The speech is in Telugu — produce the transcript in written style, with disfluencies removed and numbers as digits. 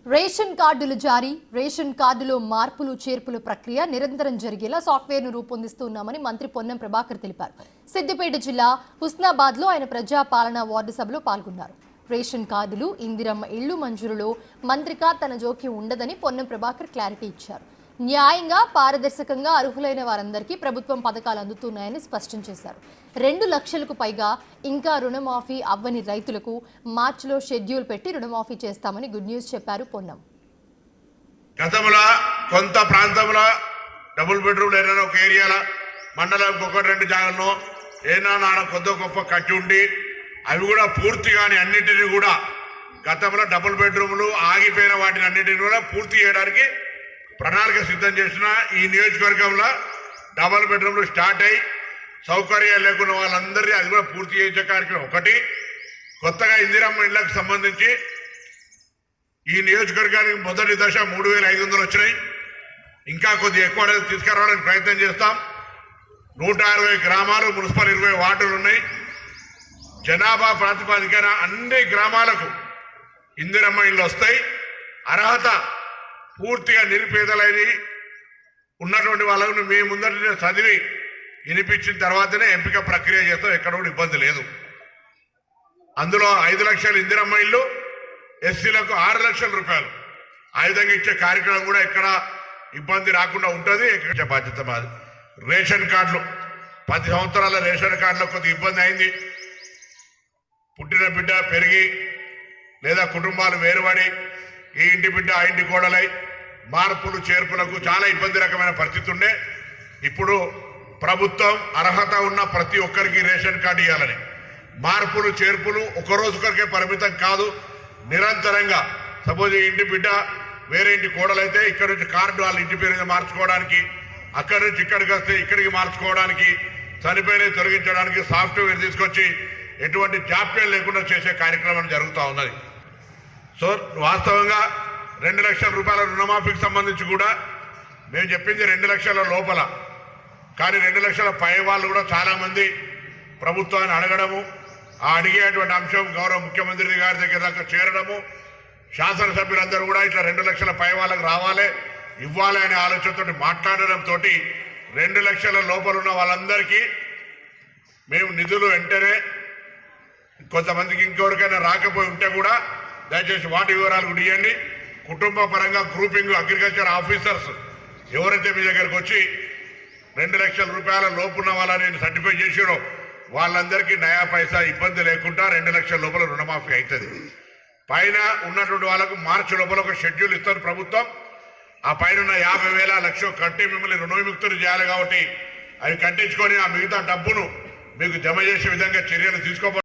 రేషన్ కార్డులు జారీ, రేషన్ కార్డులో మార్పులు చేర్పుల ప్రక్రియ నిరంతరం జరిగేలా సాఫ్ట్వేర్ను రూపొందిస్తున్నామని మంత్రి పొన్నం ప్రభాకర్ తెలిపారు. సిద్దిపేట జిల్లా హుస్నాబాద్లో ఆయన ప్రజా పాలనా వార్డు సభలో పాల్గొన్నారు. రేషన్ కార్డులు, ఇందిరమ్మ ఇళ్లు మంజూరులో మంత్రిగా తన జోక్యం ఉండదని పొన్నం ప్రభాకర్ క్లారిటీ ఇచ్చారు. న్యాయంగా, పారదర్శకంగా అర్హులైన వారందరికీ ప్రభుత్వం పథకాలు అందుతున్నాయని స్పష్టం చేశారు. 2 లక్షలకు పైగా ఇంకా రుణమాఫీ అవ్వని రైతులకు మార్చిలో షెడ్యూల్ పెట్టి రుణమాఫీ చేస్తామని గుడ్ న్యూస్ చెప్పారు పొన్నం. గతంలో కొంత ప్రాంతంలో డబుల్ బెడ్రూమ్ ఏదైనా ఒక ఏరియాలో మండలం ఒక 2 జాగాల్లో ఏదైనా కొద్ది గొప్ప కట్టి ఉండి అవి కూడా పూర్తిగాని అన్నింటినీ కూడా గతంలో డబుల్ బెడ్రూమ్లు ఆగిపోయిన వాటిని అన్నింటినీ కూడా పూర్తి చేయడానికి ప్రణాళిక సిద్ధం చేసిన ఈ నియోజకవర్గంలో డబుల్ బెడ్రూమ్లు స్టార్ట్ అయ్యి సౌకర్యాలు లేకున్న వాళ్ళందరినీ అది కూడా పూర్తి చేసే కార్యక్రమం ఒకటి. కొత్తగా ఇందిరమ్మ ఇళ్లకు సంబంధించి ఈ నియోజకవర్గానికి మొదటి దశ 3,500 వచ్చినాయి. ఇంకా కొద్దిగా ఎక్కువ తీసుకురావడానికి ప్రయత్నం చేస్తాం. 160 గ్రామాలు, మున్సిపల్ 20 వార్డులు ఉన్నాయి. జనాభా ప్రాతిపదికన అన్ని గ్రామాలకు ఇందిరమ్మ ఇళ్ళు వస్తాయి. అర్హత పూర్తిగా నిరుపేదలైన ఉన్నటువంటి వాళ్ళను మేము ముందర చదివి వినిపించిన తర్వాతనే ఎంపిక ప్రక్రియ చేస్తాం. ఎక్కడ కూడా ఇబ్బంది లేదు. అందులో 5 లక్షల ఇందిరమ్మ ఇల్లు, ఎస్సీలకు 6 లక్షల రూపాయలు ఆ విధంగా ఇచ్చే కార్యక్రమం కూడా ఎక్కడ ఇబ్బంది రాకుండా ఉంటుంది. ఇచ్చే బాధ్యత మాది. రేషన్ కార్డులు 10 సంవత్సరాల రేషన్ కార్డులో కొద్దిగా ఇబ్బంది అయింది. పుట్టిన బిడ్డ పెరిగి లేదా కుటుంబాలు వేరుపడి ఈ ఇంటి బిడ్డ ఆ ఇంటి కోడలై మార్పులు చేర్పులకు చాలా ఇబ్బంది రకమైన పరిస్థితి ఉండే. ఇప్పుడు ప్రభుత్వం అర్హత ఉన్న ప్రతి ఒక్కరికి రేషన్ కార్డు ఇవ్వాలని, మార్పులు చేర్పులు ఒకరోజుకొరికే పరిమితం కాదు, నిరంతరంగా. సపోజ్ ఈ ఇంటి బిడ్డ వేరే ఇంటి కోడలైతే ఇక్కడ నుంచి కార్డు వాళ్ళ ఇంటి పేరు మీద మార్చుకోవడానికి, అక్కడి నుంచి ఇక్కడికి వస్తే ఇక్కడికి మార్చుకోవడానికి, చనిపోయిన తొలగించడానికి సాఫ్ట్వేర్ తీసుకొచ్చి ఎటువంటి జాప్యం లేకుండా చేసే కార్యక్రమం జరుగుతూ ఉన్నది. సో వాస్తవంగా 2 లక్షల రూపాయల రుణమాఫీకి సంబంధించి కూడా మేము చెప్పింది 2 లక్షల లోపల, కానీ 2 లక్షల పై వాళ్ళు కూడా చాలా మంది ప్రభుత్వాన్ని అడగడము, ఆ అడిగేటువంటి అంశం గౌరవ ముఖ్యమంత్రి గారి దగ్గర దాకా చేరడము, శాసనసభ్యులందరూ కూడా ఇట్లా 2 లక్షల పై వాళ్ళకి రావాలి, ఇవ్వాలి అనే ఆలోచనతో మాట్లాడడంతో 2 లక్షల లోపల ఉన్న వాళ్ళందరికీ మేము నిధులు వెంటనే, కొంతమందికి ఇంకెవరికైనా రాకపోయి ఉంటే కూడా దయచేసి వాటి వివరాలు కూడా ఇవ్వండి. కుటుంబ పరంగా గ్రూపింగ్ అగ్రికల్చర్ ఆఫీసర్స్ ఎవరైతే మీ దగ్గరకు వచ్చి 2 లక్షల రూపాయల లోపున్న వాళ్ళని సర్టిఫై చేసిరో వాళ్ళందరికీ నయా పైసా ఇబ్బంది లేకుండా 2 లక్షల లోపల రుణమాఫీ అవుతుంది. పైన ఉన్నటువంటి వాళ్ళకు మార్చి లోపల ఒక షెడ్యూల్ ఇస్తారు ప్రభుత్వం. ఆ పైన 50,000 లక్ష కట్టి మిమ్మల్ని రుణ విముక్తులు చేయాలి కాబట్టి అవి కట్టించుకొని ఆ మిగతా డబ్బును మీకు జమ చేసే విధంగా చర్యలు తీసుకోబోతున్నారు.